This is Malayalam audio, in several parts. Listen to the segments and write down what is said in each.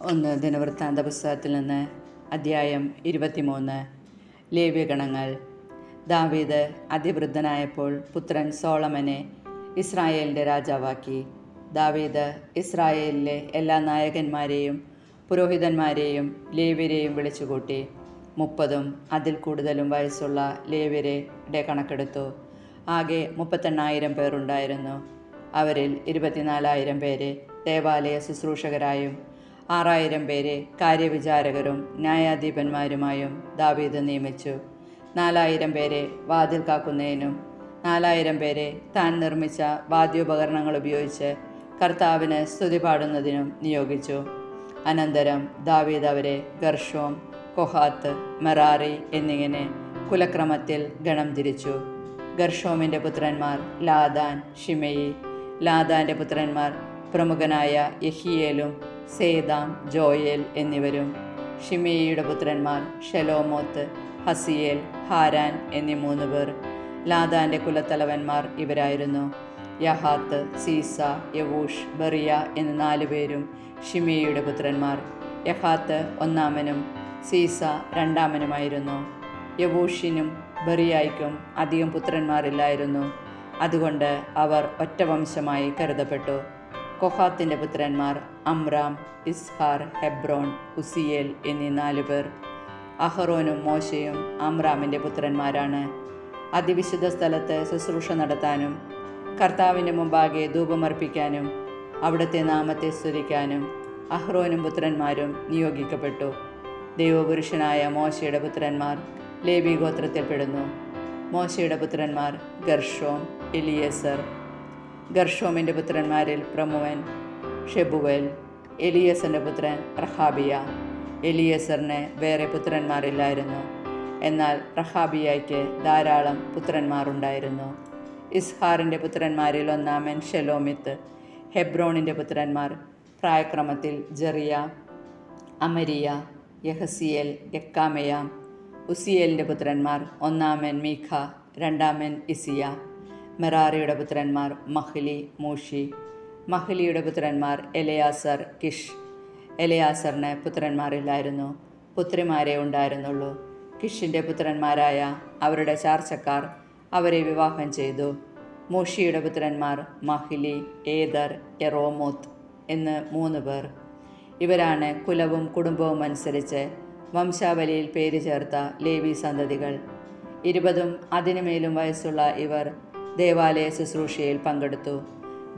ഒന്ന് ദിനവൃത്താന്ത പുസ്തകത്തിൽ നിന്ന് അധ്യായം 23. ലേവ്യഗണങ്ങൾ. ദാവീദ് അതിവൃദ്ധനായപ്പോൾ പുത്രൻ സോളമനെ ഇസ്രായേലിൻ്റെ രാജാവാക്കി. ദാവീദ് ഇസ്രായേലിലെ എല്ലാ നായകന്മാരെയും പുരോഹിതന്മാരെയും ലേവ്യരെയും വിളിച്ചുകൂട്ടി. 30 അതിൽ കൂടുതലും വയസ്സുള്ള ലേവ്യരുടെ കണക്കെടുത്തു. ആകെ 38,000 പേരുണ്ടായിരുന്നു. അവരിൽ 24,000 പേരെ ദേവാലയ ശുശ്രൂഷകരായും 6,000 പേരെ കാര്യവിചാരകരും ന്യായാധിപന്മാരുമായും ദാവീദ് നിയമിച്ചു. 4,000 പേരെ വാതിൽ കാക്കുന്നതിനും 4,000 പേരെ താൻ നിർമ്മിച്ച വാദ്യോപകരണങ്ങൾ ഉപയോഗിച്ച് കർത്താവിന് സ്തുതി പാടുന്നതിനും നിയോഗിച്ചു. അനന്തരം ദാവീദ് അവരെ ഗർഷോം, കൊഹാത്ത്, മെറാറി എന്നിങ്ങനെ കുലക്രമത്തിൽ ഗണം തിരിച്ചു. ഗർഷോമിൻ്റെ പുത്രന്മാർ ലാദാൻ, ഷിമെയി. ലാദാൻ്റെ പുത്രന്മാർ പ്രമുഖനായ യഹിയേലും സേദാം, ജോയേൽ എന്നിവരും. ഷിമെയിയുടെ പുത്രന്മാർ ഷെലോമോത്ത്, ഹസിയേൽ, ഹാരാൻ എന്നീ 3 പേർ. ലാദാൻ്റെ കുലത്തലവന്മാർ ഇവരായിരുന്നു: യഹാത്ത്, സീസ, യവൂഷ്, ബറിയ എന്നീ 4 പേരും ഷിമെയിയുടെ പുത്രന്മാർ. യഹാത്ത് ഒന്നാമനും സീസ രണ്ടാമനുമായിരുന്നു. യവൂഷിനും ബറിയായ്ക്കും അധികം പുത്രന്മാരില്ലായിരുന്നു. അതുകൊണ്ട് അവർ ഒറ്റ വംശമായി കരുതപ്പെട്ടു. കൊഹാത്തിൻ്റെ പുത്രന്മാർ അമ്രാം, ഇസ്ഹാർ, ഹെബ്രോൻ, ഉസിയേൽ എന്നീ 4 പേർ. അഹറോനും മോശയും അമ്രാമിൻ്റെ പുത്രന്മാരാണ്. അതിവിശുദ്ധ സ്ഥലത്ത് ശുശ്രൂഷ നടത്താനും കർത്താവിൻ്റെ മുമ്പാകെ ധൂപമർപ്പിക്കാനും അവിടുത്തെ നാമത്തെ സ്തുതിക്കാനും അഹ്റോനും പുത്രന്മാരും നിയോഗിക്കപ്പെട്ടു. ദൈവപുരുഷനായ മോശയുടെ പുത്രന്മാർ ലേവി ഗോത്രത്തിൽപ്പെടുന്നു. മോശയുടെ പുത്രന്മാർ ഗർഷോം, എലിയേസർ. ഗർഷോമിൻ്റെ പുത്രന്മാരിൽ പ്രമുഖൻ ഷെബുവേൽ. എലിയേസറിൻ്റെ പുത്രൻ റഹാബിയ. എലിയേസറിന് വേറെ പുത്രന്മാരില്ലായിരുന്നു, എന്നാൽ റഹാബിയയ്ക്ക് ധാരാളം പുത്രന്മാരുണ്ടായിരുന്നു. ഇസ്ഹാറിൻ്റെ പുത്രന്മാരിൽ ഒന്നാമൻ ഷെലോമിത്ത്. ഹെബ്രോണിൻ്റെ പുത്രന്മാർ പ്രായക്രമത്തിൽ ജെറിയ, അമരിയ, യഹസിയേൽ, യക്കാമെയാം. ഉസിയേലിൻ്റെ പുത്രന്മാർ ഒന്നാമൻ മീഖ, രണ്ടാമൻ ഇസിയ. മെറാറിയുടെ പുത്രന്മാർ മഹ്ലി, മൂഷി. മഹ്ലിയുടെ പുത്രന്മാർ എലയാസർ, കിഷ്. എലയാസറിന് പുത്രന്മാരില്ലായിരുന്നു, പുത്രിമാരെ ഉണ്ടായിരുന്നുള്ളൂ. കിഷിൻ്റെ പുത്രന്മാരായ അവരുടെ ചാർച്ചക്കാർ അവരെ വിവാഹം ചെയ്തു. മൂഷിയുടെ പുത്രന്മാർ മഹ്ലി, ഏദർ, യെറോമോത്ത് എന്ന് 3 പേർ. ഇവരാണ് കുലവും കുടുംബവും അനുസരിച്ച് വംശാവലിയിൽ പേര് ചേർത്ത ലേവി സന്തതികൾ. 20 അതിനുമേലും വയസ്സുള്ള ഇവർ ദേവാലയ ശുശ്രൂഷയിൽ പങ്കെടുത്തു.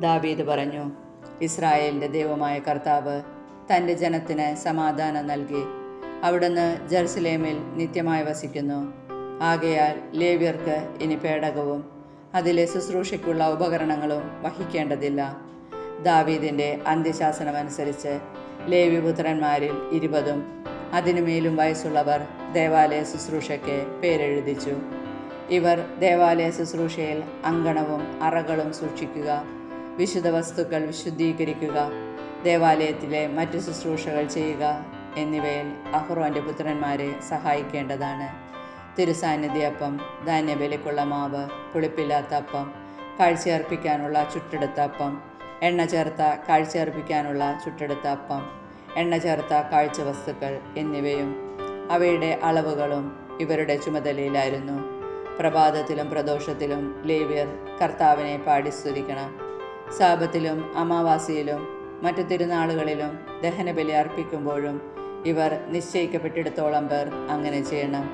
ദാവീദ് പറഞ്ഞു: ഇസ്രായേലിൻ്റെ ദൈവമായ കർത്താവ് തൻ്റെ ജനത്തിന് സമാധാനം നൽകി. അവിടുന്ന് ജെറുസലേമിൽ നിത്യമായി വസിക്കുന്നു. ആകയാൽ ലേവ്യർക്ക് ഇനി പേടകവും അതിലെ ശുശ്രൂഷയ്ക്കുള്ള ഉപകരണങ്ങളും വഹിക്കേണ്ടതില്ല. ദാവീദിൻ്റെ അന്ത്യശാസനമനുസരിച്ച് ലേവ്യപുത്രന്മാരിൽ 20 അതിനുമേലും വയസ്സുള്ളവർ ദേവാലയ ശുശ്രൂഷയ്ക്ക് പേരെഴുതിച്ചു. ഇവർ ദേവാലയ ശുശ്രൂഷയിൽ അങ്കണവും അറകളും സൂക്ഷിക്കുക, വിശുദ്ധ വസ്തുക്കൾ വിശുദ്ധീകരിക്കുക, ദേവാലയത്തിലെ മറ്റു ശുശ്രൂഷകൾ ചെയ്യുക എന്നിവയിൽ അഹ്റോൻ്റെ പുത്രന്മാരെ സഹായിക്കേണ്ടതാണ്. തിരുസാന്നിധ്യപ്പം, ധാന്യബലിക്കുള്ള മാവ്, പുളിപ്പില്ലാത്ത അപ്പം, കാഴ്ചയർപ്പിക്കാനുള്ള ചുട്ടെടുത്ത അപ്പം, എണ്ണ ചേർത്ത കാഴ്ചയർപ്പിക്കാനുള്ള ചുട്ടെടുത്ത അപ്പം, എണ്ണ ചേർത്ത കാഴ്ചവസ്തുക്കൾ എന്നിവയും അവയുടെ അളവുകളും ഇവരുടെ ചുമതലയിലായിരുന്നു. പ്രഭാതത്തിലും പ്രദോഷത്തിലും ലേവ്യർ കർത്താവിനെ പാടി സ്തുതിക്കണം. സാബത്തിലും അമാവാസിയിലും മറ്റു തിരുനാളുകളിലും ദഹനബലി അർപ്പിക്കുമ്പോഴും ഇവർ നിശ്ചയിക്കപ്പെട്ടിടത്തോളം പേർ അങ്ങനെ ചെയ്യണം.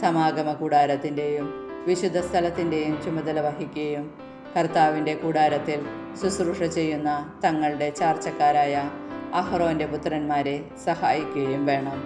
സമാഗമ കൂടാരത്തിൻ്റെയും വിശുദ്ധ സ്ഥലത്തിൻ്റെയും ചുമതല വഹിക്കുകയും കർത്താവിൻ്റെ കൂടാരത്തിൽ ശുശ്രൂഷ ചെയ്യുന്ന തങ്ങളുടെ ചാർച്ചക്കാരായ അഹ്റോൻ്റെ പുത്രന്മാരെ സഹായിക്കുകയും വേണം.